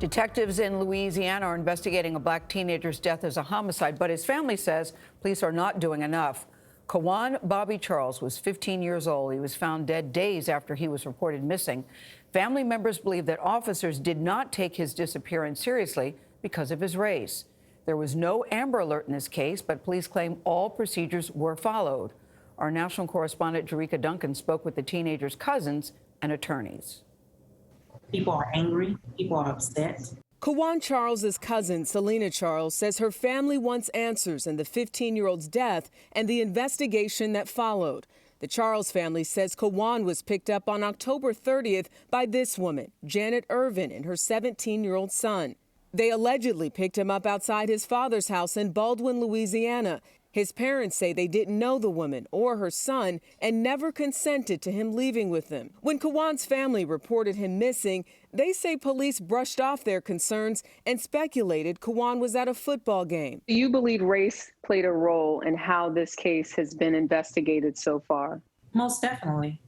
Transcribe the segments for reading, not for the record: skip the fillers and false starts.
Detectives in Louisiana are investigating a black teenager's death as a homicide, but his family says police are not doing enough. Quawan Bobby Charles was 15 years old. He was found dead days after he was reported missing. Family members believe that officers did not take his disappearance seriously because of his race. There was no Amber Alert in this case, but police claim all procedures were followed. Our national correspondent Jericka Duncan spoke with the teenager's cousins and attorneys. People are angry. People are upset. Quawan Charles's cousin, Selena Charles, says her family wants answers in the 15-year-old's death and the investigation that followed. The Charles family says Quawan was picked up on October 30th by this woman, Janet Irvin, and her 17-year-old son. They allegedly picked him up outside his father's house in Baldwin, Louisiana. His parents say they didn't know the woman or her son and never consented to him leaving with them. When Quawan's family reported him missing, they say police brushed off their concerns and speculated Quawan was at a football game. Do you believe race played a role in how this case has been investigated so far? Most definitely,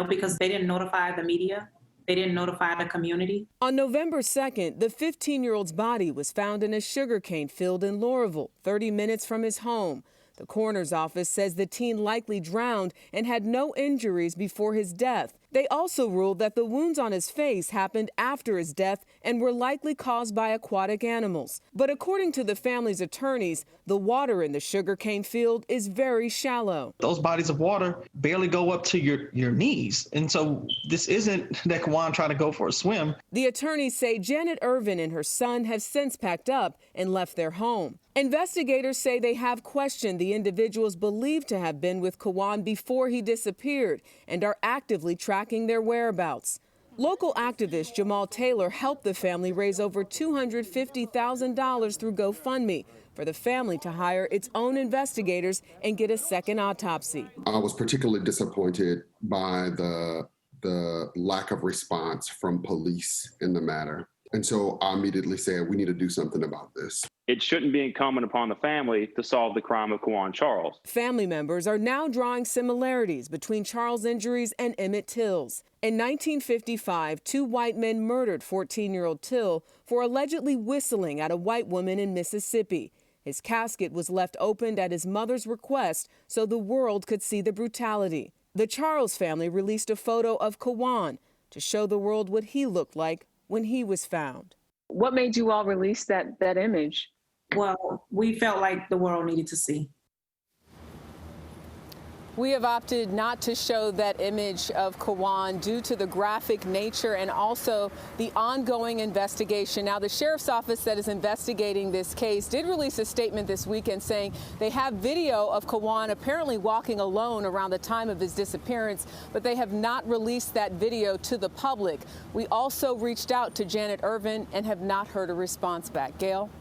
because they didn't notify the media. They didn't notify the community. On November 2nd, the 15-year-old's body was found in a sugarcane field in Laurelville, 30 minutes from his home. The coroner's office says the teen likely drowned and had no injuries before his death. They also ruled that the wounds on his face happened after his death and were likely caused by aquatic animals. But according to the family's attorneys, the water in the sugarcane field is very shallow. Those bodies of water barely go up to your knees. And so this isn't that Quawan trying to go for a swim. The attorneys say Janet Irvin and her son have since packed up and left their home. Investigators say they have questioned the individuals believed to have been with Quawan before he disappeared and are actively tracking their whereabouts. Local activist Jamal Taylor helped the family raise over $250,000 through GoFundMe for the family to hire its own investigators and get a second autopsy. I was particularly disappointed by the lack of response from police in the matter. And so I immediately said, we need to do something about this. It shouldn't be incumbent upon the family to solve the crime of Quawan Charles. Family members are now drawing similarities between Charles' injuries and Emmett Till's. In 1955, two white men murdered 14-year-old Till for allegedly whistling at a white woman in Mississippi. His casket was left opened at his mother's request so the world could see the brutality. The Charles family released a photo of Quawan to show the world what he looked like when he was found. What made you all release that image? Well, we felt like the world needed to see. We have opted not to show that image of Quawan due to the graphic nature and also the ongoing investigation. Now, the sheriff's office that is investigating this case did release a statement this weekend saying they have video of Quawan apparently walking alone around the time of his disappearance, but they have not released that video to the public. We also reached out to Janet Irvin and have not heard a response back. Gayle?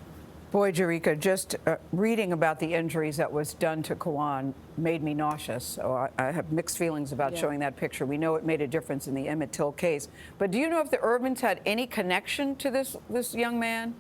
Boy, Jericka, just reading about the injuries that was done to Quawan made me nauseous. So I have mixed feelings about showing that picture. We know it made a difference in the Emmett Till case. But do you know if the Irvins had any connection to this young man?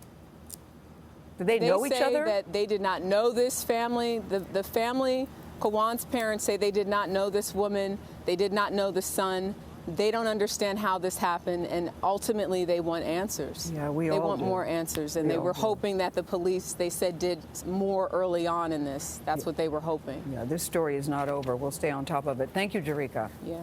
Did they know each other? They say that they did not know this family. The family, Quawan's parents, say they did not know this woman. They did not know the son. They don't understand how this happened, and ultimately they want answers. Yeah, they want more answers, and they were hoping that the police, they said, did more early on in this. That's what they were hoping. Yeah, this story is not over. We'll stay on top of it. Thank you, Jericka. Yeah.